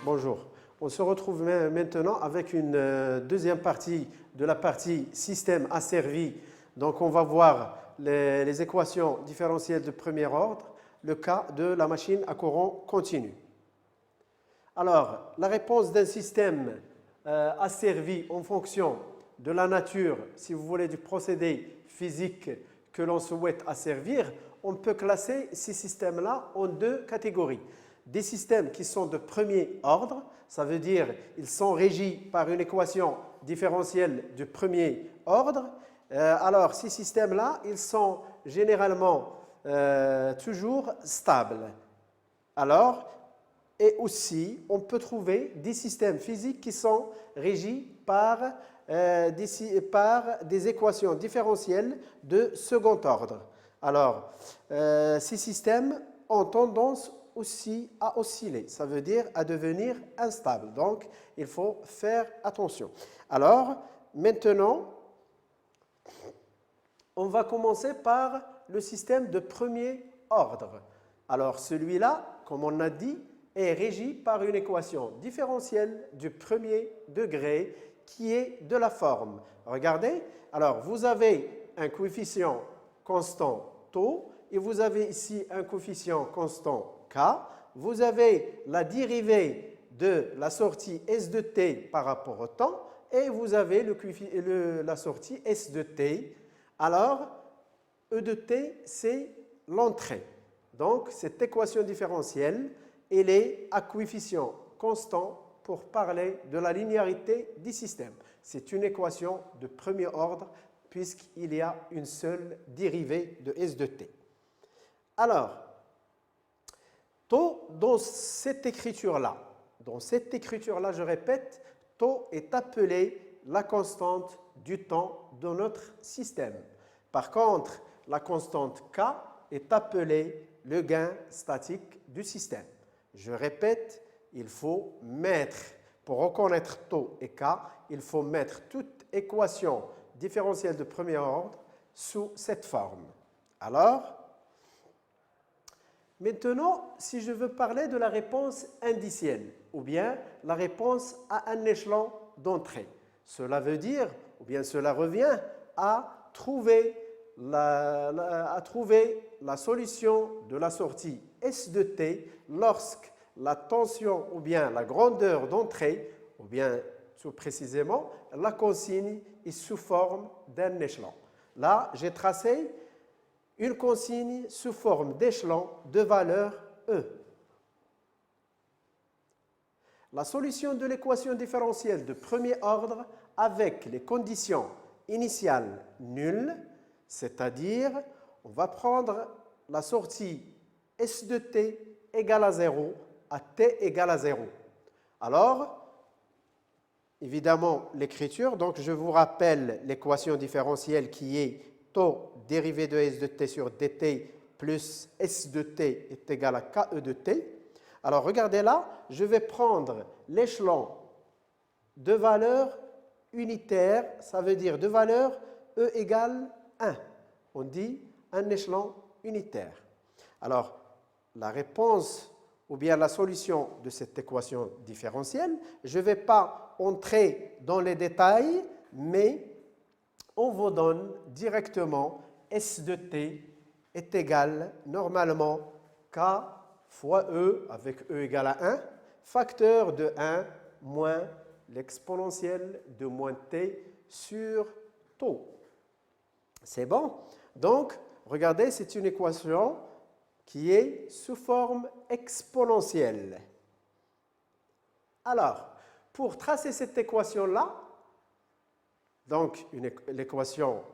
Bonjour. On se retrouve maintenant avec une deuxième partie de la partie système asservi. Donc, on va voir les équations différentielles de premier ordre, le cas de la machine à courant continu. Alors, la réponse d'un système asservi en fonction de la nature, si vous voulez, du procédé physique que l'on souhaite asservir, on peut classer ces systèmes-là en deux catégories. Des systèmes qui sont de premier ordre, ça veut dire ils sont régis par une équation différentielle de premier ordre. Alors, ces systèmes-là, ils sont généralement toujours stables. Alors, et aussi, on peut trouver des systèmes physiques qui sont régis par des équations différentielles de second ordre. Alors, ces systèmes ont tendance aussi à osciller, ça veut dire à devenir instables. Donc, il faut faire attention. Alors, maintenant, on va commencer par le système de premier ordre. Alors, celui-là, comme on a dit, est régi par une équation différentielle du premier degré qui est de la forme. Regardez, alors vous avez un coefficient constant taux et vous avez ici un coefficient constant k. Vous avez la dérivée de la sortie s de t par rapport au temps et vous avez la sortie s de t. Alors, e de t, c'est l'entrée. Donc, cette équation différentielle, elle est à coefficient constant pour parler de la linéarité du système. C'est une équation de premier ordre puisqu'il y a une seule dérivée de s de t. Alors, taux dans cette écriture-là, je répète, taux est appelé la constante du temps de notre système. Par contre, la constante k est appelée le gain statique du système. Je répète, il faut mettre, pour reconnaître taux et k, il faut mettre toute équation différentielle de premier ordre sous cette forme. Alors, maintenant, si je veux parler de la réponse indicielle, ou bien la réponse à un échelon d'entrée, cela veut dire, ou bien cela revient à trouver la solution de la sortie S de t lorsque la tension ou bien la grandeur d'entrée, ou bien tout précisément, la consigne est sous forme d'un échelon. Là, j'ai tracé une consigne sous forme d'échelon de valeur E. La solution de l'équation différentielle de premier ordre avec les conditions initiales nulles, c'est-à-dire, on va prendre la sortie S de t égale à 0 à t égale à 0. Alors, évidemment, l'écriture, donc je vous rappelle l'équation différentielle qui est taux dérivé de s de t sur dt plus s de t est égal à ke de t. Alors, regardez là, je vais prendre l'échelon de valeur unitaire, ça veut dire de valeur e égale 1. On dit un échelon unitaire. Alors, la réponse ou bien la solution de cette équation différentielle, je ne vais pas entrer dans les détails, mais on vous donne directement S de t est égal normalement K fois E avec E égale à 1, facteur de 1 moins l'exponentielle de moins t sur taux. C'est bon? Donc, regardez, c'est une équation qui est sous forme exponentielle. Alors, pour tracer cette équation-là, donc l'équation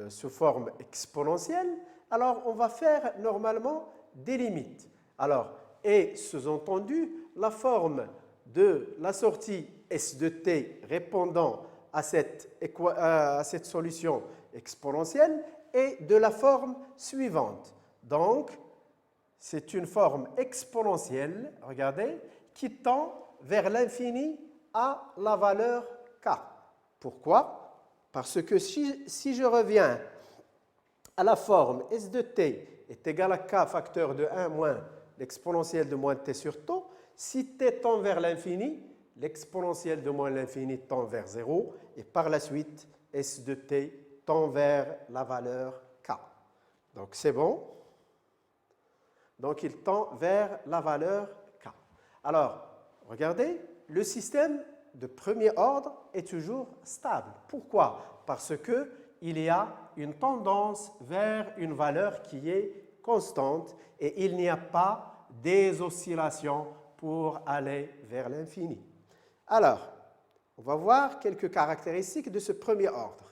sous forme exponentielle, alors on va faire normalement des limites. Alors, et sous-entendu, la forme de la sortie S de t répondant à cette solution exponentielle est de la forme suivante. Donc, c'est une forme exponentielle, regardez, qui tend vers l'infini à la valeur k. Pourquoi? Parce que si je reviens à la forme S de t est égal à k facteur de 1 moins l'exponentielle de moins t sur taux, Si t tend vers l'infini, l'exponentielle de moins l'infini tend vers 0 et par la suite, s de t tend vers la valeur k. Donc c'est bon. Donc il tend vers la valeur k. Alors, regardez, le système de premier ordre est toujours stable. Pourquoi? Parce qu'il y a une tendance vers une valeur qui est constante et il n'y a pas des oscillations pour aller vers l'infini. Alors, on va voir quelques caractéristiques de ce premier ordre.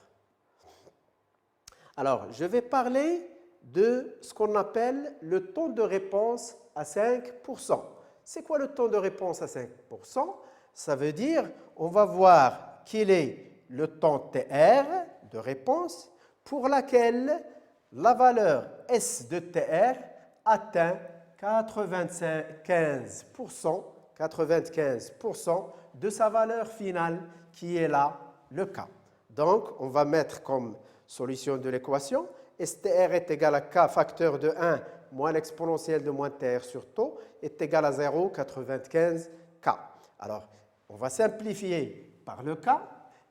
Alors, je vais parler de ce qu'on appelle le taux de réponse à 5%. C'est quoi le taux de réponse à 5%? Ça veut dire, on va voir quel est le temps TR de réponse pour laquelle la valeur S de TR atteint 95% de sa valeur finale qui est là, le K. Donc, on va mettre comme solution de l'équation STR est égal à K facteur de 1 moins l'exponentielle de moins TR sur taux est égal à 0,95 K. Alors, on va simplifier par le K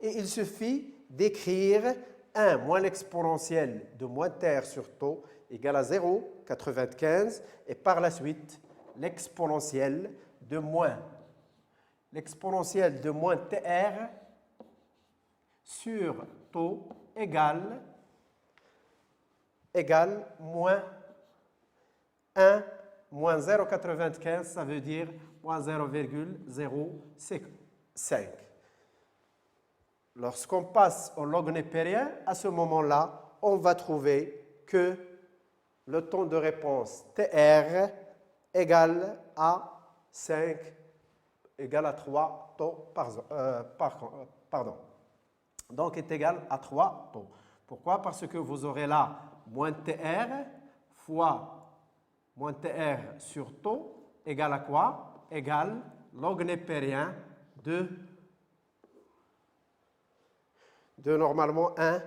et il suffit d'écrire 1 moins l'exponentielle de moins TR sur taux égale à 0,95 et par la suite l'exponentielle de moins TR sur taux égale moins 1 moins 0,95, ça veut dire moins 0,05. Lorsqu'on passe au log népérien, à ce moment-là, on va trouver que le temps de réponse TR égale à 3 taux pardon. Donc, est égal à 3 taux. Pourquoi? Parce que vous aurez là moins TR fois moins TR sur taux égale à quoi? Égale log népérien de normalement 1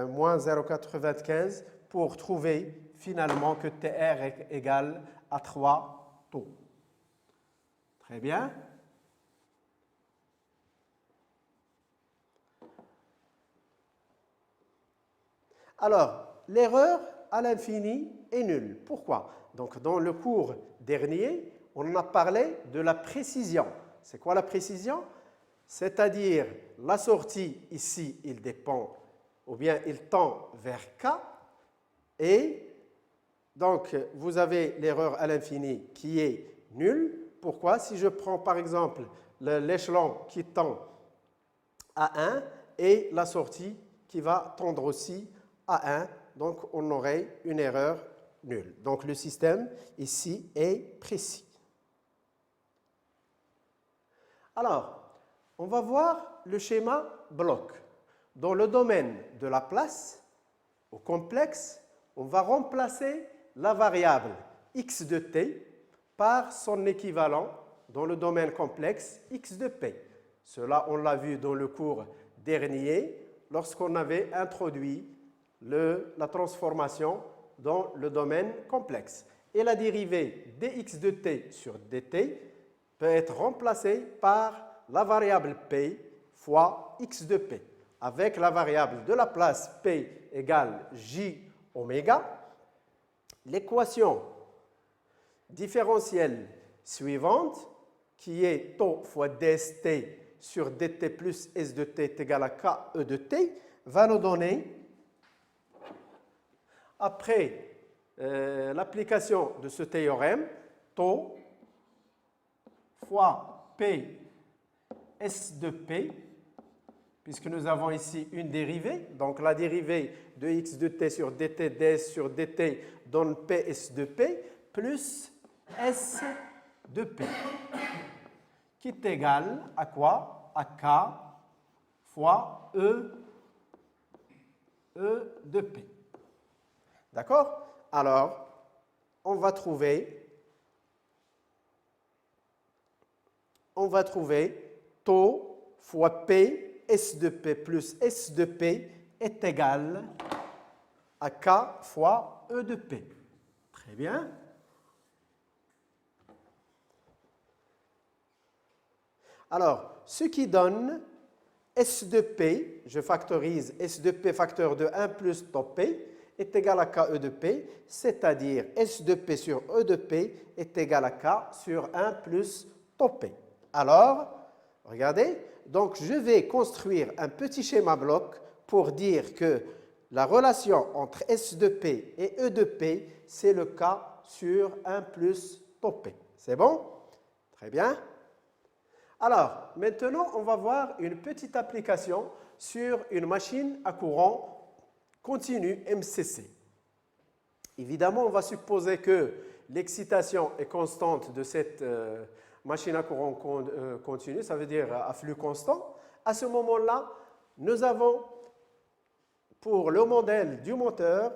moins 0,95 pour trouver finalement que TR est égal à 3 taux. Très bien. Alors, l'erreur à l'infini est nulle. Pourquoi? Donc, dans le cours dernier, on a parlé de la précision. C'est quoi la précision? C'est-à-dire, la sortie ici, il dépend, ou bien il tend vers K, et donc, vous avez l'erreur à l'infini qui est nulle. Pourquoi? Si je prends par exemple l'échelon qui tend à 1 et la sortie qui va tendre aussi à 1, donc on aurait une erreur nulle. Donc le système ici est précis. Alors, on va voir le schéma bloc. Dans le domaine de la place, au complexe, on va remplacer la variable x de t par son équivalent dans le domaine complexe x de p. Cela, on l'a vu dans le cours dernier lorsqu'on avait introduit la transformation dans le domaine complexe. Et la dérivée dx de t sur dt peut être remplacée par la variable p fois x de p, avec la variable de la place p égale j oméga. L'équation différentielle suivante, qui est taux fois dst sur dt plus s de t est égal à ke de t, va nous donner, après l'application de ce théorème, taux fois p s de p, puisque nous avons ici une dérivée, donc la dérivée de x de t sur dt ds sur dt donne ps de p, plus s de p, qui est égal à quoi? À k fois e de p. D'accord? Alors, on va trouver taux fois p, s de p plus s de p est égal à k fois e de p. Très bien. Alors, ce qui donne S de P, je factorise S de P facteur de 1 plus tau P, est égal à KE de P, c'est-à-dire S de P sur E de P est égal à K sur 1 plus tau P. Alors, regardez, donc je vais construire un petit schéma bloc pour dire que la relation entre S de P et E de P, c'est le K sur 1 plus tau P. C'est bon? Très bien. Alors, maintenant, on va voir une petite application sur une machine à courant continu MCC. Évidemment, on va supposer que l'excitation est constante de cette machine à courant continu, ça veut dire à flux constant. À ce moment-là, nous avons pour le modèle du moteur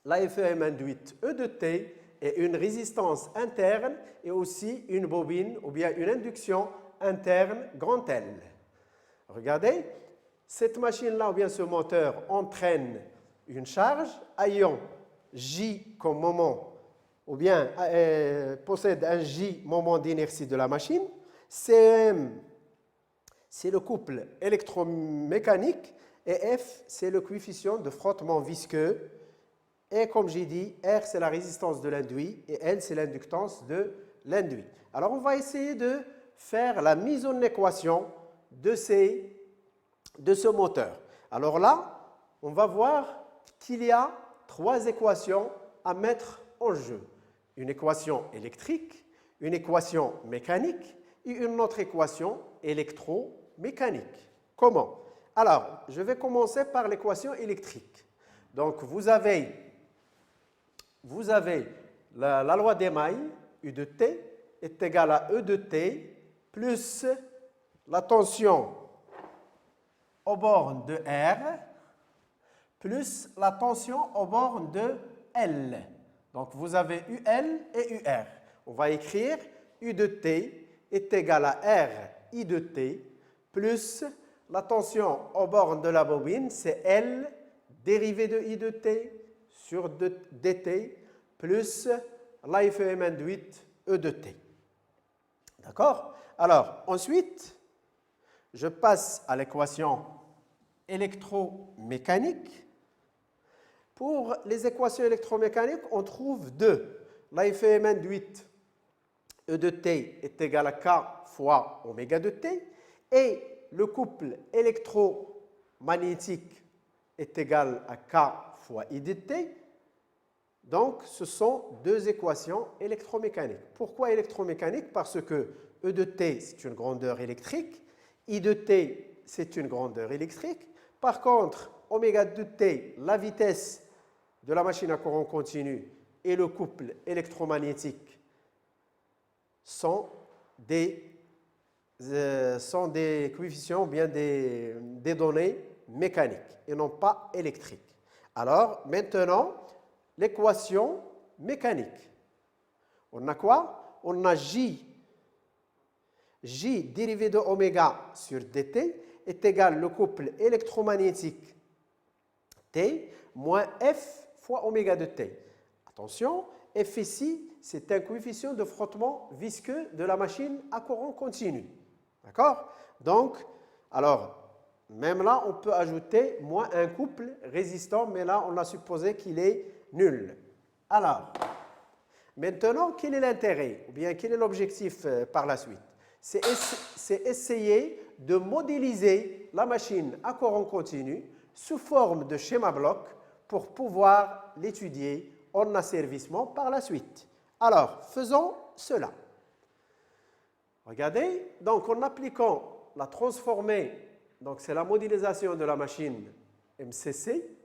la FEM induite E de T et une résistance interne et aussi une bobine ou bien une induction interne grand L. Regardez, cette machine-là ou bien ce moteur entraîne une charge ayant J comme moment ou bien possède un J moment d'inertie de la machine. Cm, c'est le couple électromécanique et F, c'est le coefficient de frottement visqueux. Et comme j'ai dit, R, c'est la résistance de l'induit et L, c'est l'inductance de l'induit. Alors, on va essayer de faire la mise en équation de ce moteur. Alors là, on va voir qu'il y a 3 équations à mettre en jeu. Une équation électrique, une équation mécanique et une autre équation électromécanique. Comment? Alors, je vais commencer par l'équation électrique. Donc, vous avez la loi d'Emaille, U de T est égale à E de T plus la tension aux bornes de R plus la tension aux bornes de L. Donc, vous avez UL et UR. On va écrire U de T est égal à R I de T plus la tension aux bornes de la bobine, c'est L dérivée de I de T sur dt plus la FEM induite E de T. D'accord? Alors, ensuite, je passe à l'équation électromécanique. Pour les équations électromécaniques, on trouve deux. La FEM induite E de T est égal à K fois oméga de T et le couple électromagnétique est égal à K fois I de T. Donc, ce sont deux équations électromécaniques. Pourquoi électromécanique? Parce que E de T, c'est une grandeur électrique, I de T, c'est une grandeur électrique. Par contre, oméga de T, la vitesse de la machine à courant continu et le couple électromagnétique sont des coefficients ou bien des données mécaniques et non pas électriques. Alors, maintenant, l'équation mécanique. On a quoi? On a J dérivé de oméga sur dt est égal au couple électromagnétique T moins F fois oméga de T. Attention, F ici, c'est un coefficient de frottement visqueux de la machine à courant continu. D'accord? Donc, alors, même là, on peut ajouter moins un couple résistant, mais là, on a supposé qu'il est nul. Alors, maintenant, quel est l'intérêt ou bien quel est l'objectif par la suite? C'est essayer de modéliser la machine à courant continu sous forme de schéma bloc pour pouvoir l'étudier en asservissement par la suite. Alors, faisons cela. Regardez, donc en appliquant la transformée, donc c'est la modélisation de la machine MCC.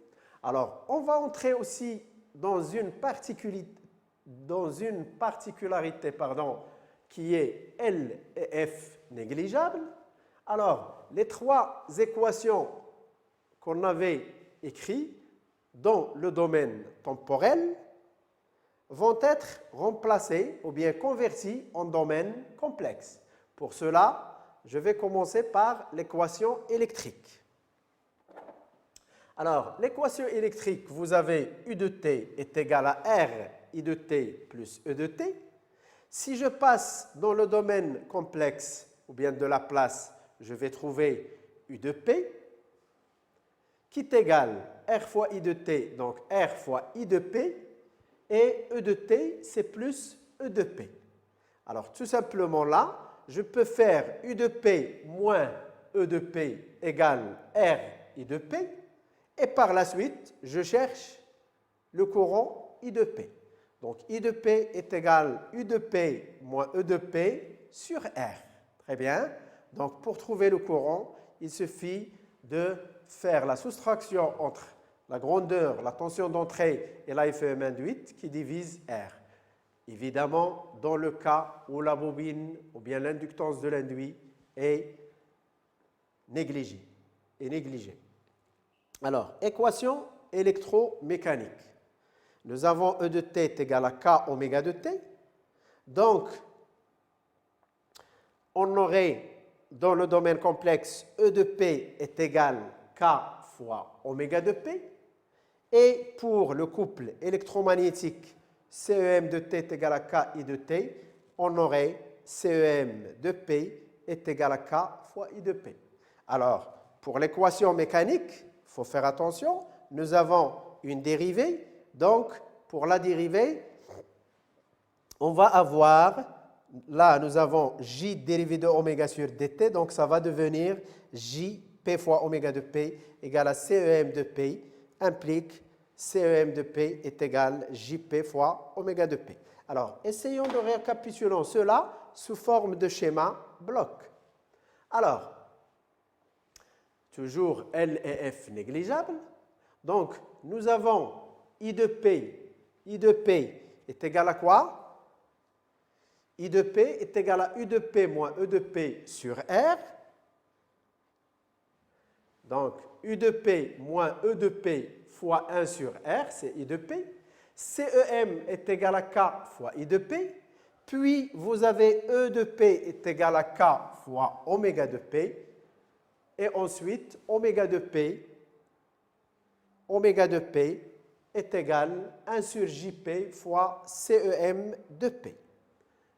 Alors, on va entrer aussi dans une particularité qui est L et F négligeables. Alors, les trois équations qu'on avait écrites dans le domaine temporel vont être remplacées ou bien converties en domaine complexe. Pour cela, je vais commencer par l'équation électrique. Alors, l'équation électrique, vous avez U de T est égal à R I de T plus E de T. Si je passe dans le domaine complexe, ou bien de la place, je vais trouver U de P, qui est égal R fois I de T, donc R fois I de P, et E de T, c'est plus E de P. Alors, tout simplement là, je peux faire U de P moins E de P égale R I de P, et par la suite, je cherche le courant I de P. Donc, I de P est égal U de P moins E de P sur R. Très bien. Donc, pour trouver le courant, il suffit de faire la soustraction entre la grandeur, la tension d'entrée et la FEM induite qui divise R. Évidemment, dans le cas où la bobine ou bien l'inductance de l'induit est négligée. Alors, équation électromécanique. Nous avons E de T est égal à K oméga de T. Donc, on aurait dans le domaine complexe E de P est égal K fois oméga de P. Et pour le couple électromagnétique CEM de T est égal à K I de T, on aurait CEM de P est égal à K fois I de P. Alors, pour l'équation mécanique, il faut faire attention, nous avons une dérivée. Donc, pour la dérivée, on va avoir, là, nous avons J dérivé de oméga sur dt, donc ça va devenir J P fois oméga de P égale à CEM de P, implique CEM de P est égal JP fois oméga de P. Alors, essayons de récapituler cela sous forme de schéma bloc. Alors, toujours L et F négligeables. Donc, nous avons I de P est égal à quoi? I de P est égal à U de P moins E de P sur R. Donc, U de P moins E de P fois 1 sur R, c'est I de P. CEM est égal à K fois I de P. Puis, vous avez E de P est égal à K fois oméga de P. Et ensuite, oméga de P est égal à 1 sur JP fois CEM de P.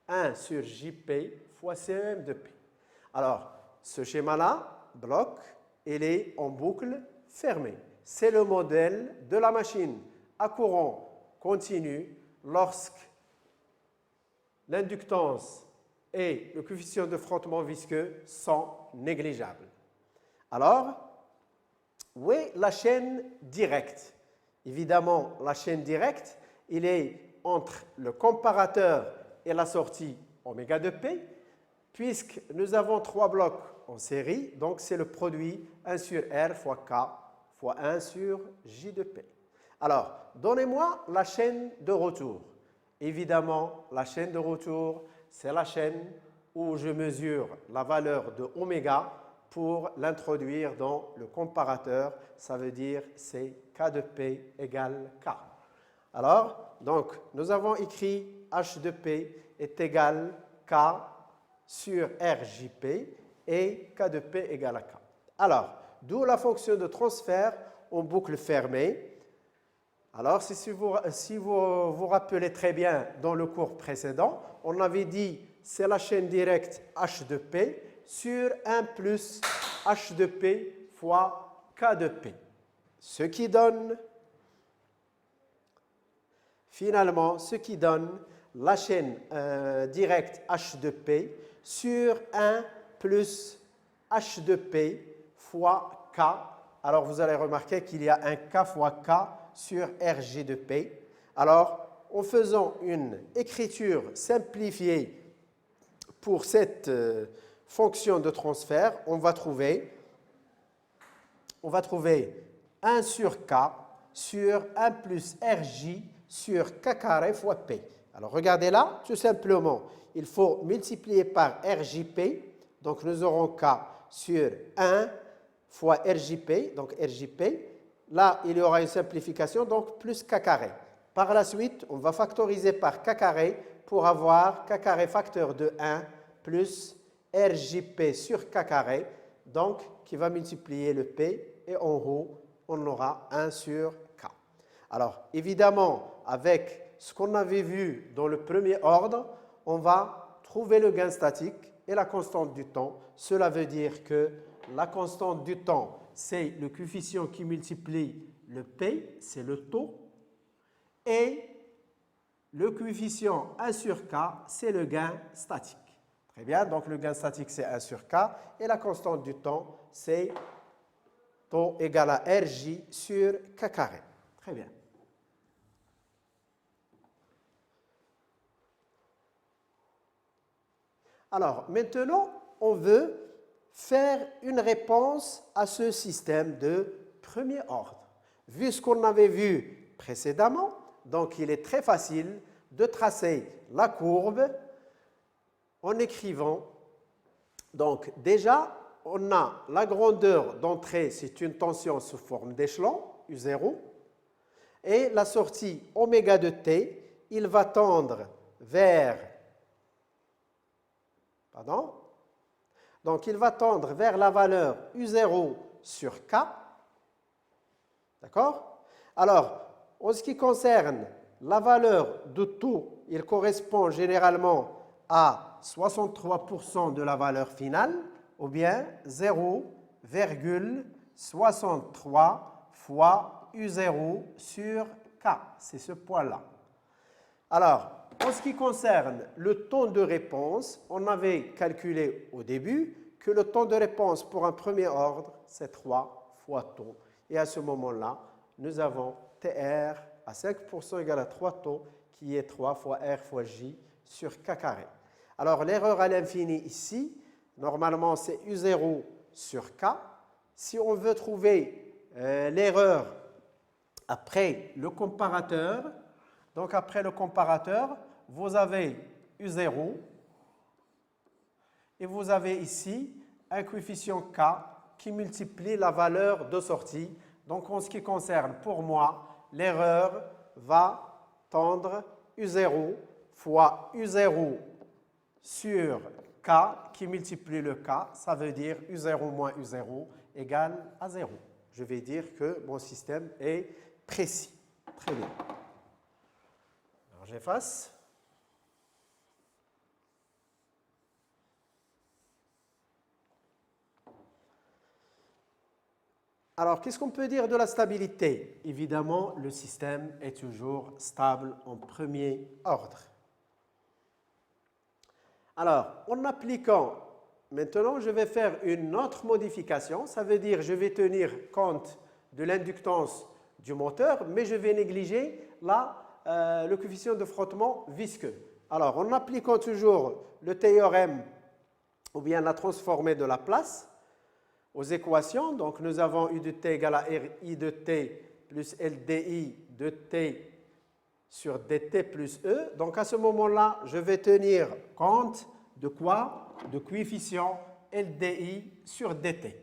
1 sur JP fois CEM de P. Alors, ce schéma-là, bloc, il est en boucle fermée. C'est le modèle de la machine à courant continu lorsque l'inductance et le coefficient de frottement visqueux sont négligeables. Alors, où est la chaîne directe? Évidemment, la chaîne directe, il est entre le comparateur et la sortie oméga de P, puisque nous avons 3 blocs en série, donc c'est le produit 1 sur R fois K fois 1 sur J de P. Alors, donnez-moi la chaîne de retour. Évidemment, la chaîne de retour, c'est la chaîne où je mesure la valeur de oméga pour l'introduire dans le comparateur. Ça veut dire c'est K de P égale K. Alors, donc, nous avons écrit H de P est égal K sur RJP et K de P égale à K. Alors, d'où la fonction de transfert en boucle fermée. Alors, si vous vous rappelez très bien dans le cours précédent, on avait dit c'est la chaîne directe H de P sur 1 plus H de P fois K de P. Ce qui donne, finalement, la chaîne directe H de P sur 1 plus H de P fois K. Alors, vous allez remarquer qu'il y a un K fois K sur RG de P. Alors, en faisant une écriture simplifiée pour cette fonction de transfert, on va trouver 1 sur K sur 1 plus RJ sur K carré fois P. Alors, regardez là, tout simplement, il faut multiplier par RJP. Donc, nous aurons K sur 1 fois RJP, donc RJP. Là, il y aura une simplification, donc plus K carré. Par la suite, on va factoriser par K carré pour avoir K carré facteur de 1 plus RJP sur K carré, donc qui va multiplier le P, et en haut, on aura 1 sur K. Alors, évidemment, avec ce qu'on avait vu dans le premier ordre, on va trouver le gain statique et la constante du temps. Cela veut dire que la constante du temps, c'est le coefficient qui multiplie le P, c'est le taux, et le coefficient 1 sur K, c'est le gain statique. Très bien, donc le gain statique, c'est 1 sur K, et la constante du temps, c'est taux égal à RJ sur K carré. Très bien. Alors, maintenant, on veut faire une réponse à ce système de premier ordre. Vu ce qu'on avait vu précédemment, donc il est très facile de tracer la courbe en écrivant. Donc déjà, on a la grandeur d'entrée, c'est une tension sous forme d'échelon, U0, et la sortie oméga de t, il va tendre vers... Pardon? Donc, il va tendre vers la valeur U0 sur K. D'accord? Alors, en ce qui concerne la valeur de taux, il correspond généralement à 63% de la valeur finale, ou bien 0,63 fois U0 sur K. C'est ce point-là. Alors, en ce qui concerne le temps de réponse, on avait calculé au début que le temps de réponse pour un premier ordre, c'est 3 fois taux. Et à ce moment-là, nous avons TR à 5% égale à 3 taux, qui est 3 fois R fois J sur K carré. Alors, l'erreur à l'infini ici, normalement, c'est U0 sur K. Si on veut trouver l'erreur après le comparateur, donc après le comparateur, vous avez U0 et vous avez ici un coefficient K qui multiplie la valeur de sortie. Donc en ce qui concerne pour moi, l'erreur va tendre U0 fois U0 sur K qui multiplie le K, ça veut dire U0 moins U0 égale à 0. Je vais dire que mon système est précis. Très bien. Alors j'efface. Alors, qu'est-ce qu'on peut dire de la stabilité? Évidemment, le système est toujours stable en premier ordre. Alors, en appliquant, maintenant, je vais faire une autre modification. Ça veut dire, je vais tenir compte de l'inductance du moteur, mais je vais négliger le coefficient de frottement visqueux. Alors, en appliquant toujours le théorème ou bien la transformée de Laplace aux équations, donc nous avons U de t égale à RI de t plus LDI de t sur dt plus E. Donc à ce moment-là, je vais tenir compte de quoi? De coefficient LDI sur dt.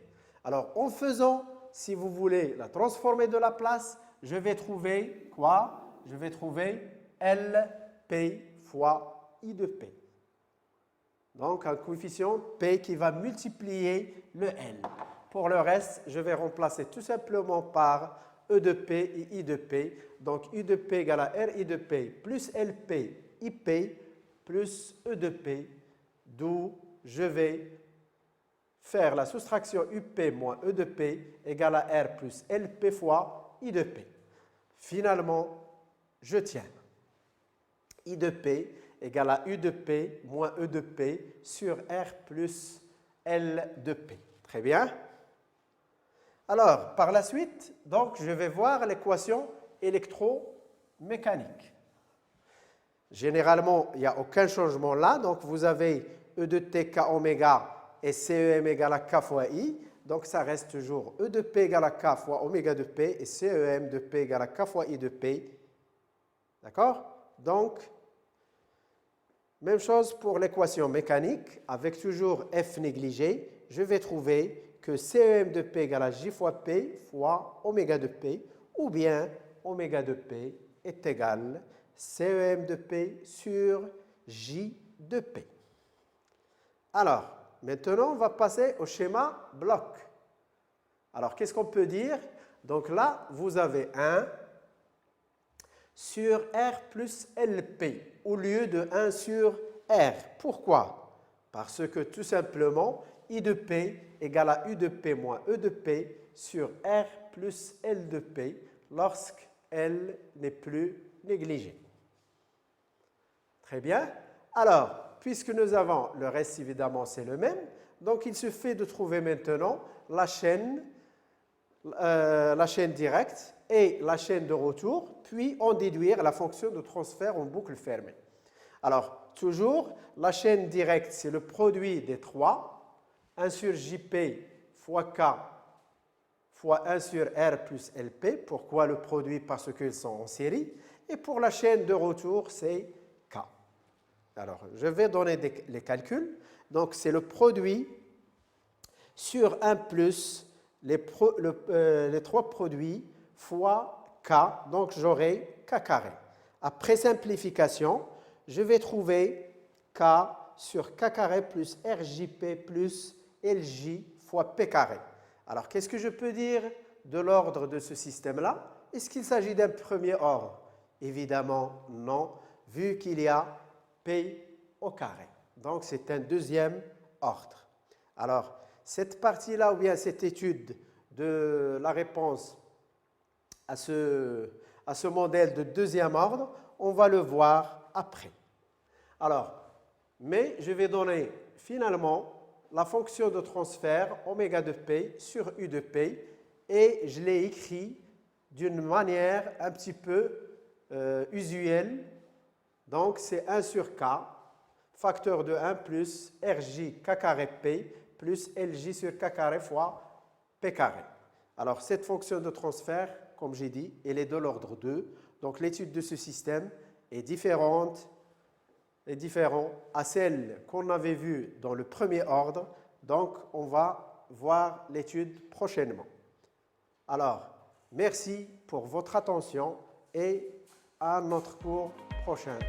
Alors en faisant, si vous voulez, la transformée de Laplace, je vais trouver quoi? Je vais trouver LP fois I de P. Donc un coefficient P qui va multiplier le L. Pour le reste, je vais remplacer tout simplement par E de P et I de P. Donc U de P égale à RI de P plus LP IP plus E de P, d'où je vais faire la soustraction UP moins E de P égale à R plus LP fois I de P. Finalement, je tiens. I de P égale à U de P moins E de P sur R plus L de P. Très bien. Alors, par la suite, donc, je vais voir l'équation électromécanique. Généralement, il n'y a aucun changement là. Donc, vous avez E de T K oméga et CEM égale à K fois I. Donc, ça reste toujours E de P égale à K fois oméga de P et CEM de P égale à K fois I de P. D'accord? Donc, même chose pour l'équation mécanique, avec toujours F négligé, je vais trouver que CEM de P égale à J fois P fois oméga de P, ou bien oméga de P est égal CEM de P sur J de P. Alors, maintenant, on va passer au schéma bloc. Alors, qu'est-ce qu'on peut dire? Donc là, vous avez 1 sur R plus LP au lieu de 1 sur R. Pourquoi? Parce que tout simplement, I de P égale à U de P moins E de P sur R plus L de P lorsqu'L n'est plus négligé. Très bien. Alors, puisque nous avons le reste, évidemment, c'est le même, donc il suffit de trouver maintenant la chaîne directe et la chaîne de retour, puis en déduire la fonction de transfert en boucle fermée. Alors, toujours, la chaîne directe, c'est le produit des trois, 1 sur JP fois K fois 1 sur R plus LP. Pourquoi le produit? Parce qu'ils sont en série. Et pour la chaîne de retour, c'est K. Alors, je vais donner les calculs. Donc, c'est le produit sur 1 plus les trois produits fois K. Donc, j'aurai K carré. Après simplification, je vais trouver K sur K carré plus RJP plus LJ fois P carré. Alors, qu'est-ce que je peux dire de l'ordre de ce système-là? Est-ce qu'il s'agit d'un premier ordre? Évidemment, non, vu qu'il y a P au carré. Donc, c'est un deuxième ordre. Alors, cette partie-là, ou bien cette étude de la réponse à ce modèle de deuxième ordre, on va le voir après. Alors, mais je vais donner finalement la fonction de transfert oméga de P sur U de P et je l'ai écrit d'une manière un petit peu usuelle. Donc, c'est 1 sur K, facteur de 1 plus RJ K carré P plus LJ sur K carré fois P carré. Alors, cette fonction de transfert, comme j'ai dit, elle est de l'ordre 2. Donc, l'étude de ce système est différente à celle qu'on avait vue dans le premier ordre. Donc, on va voir l'étude prochainement. Alors, merci pour votre attention et à notre cours prochain.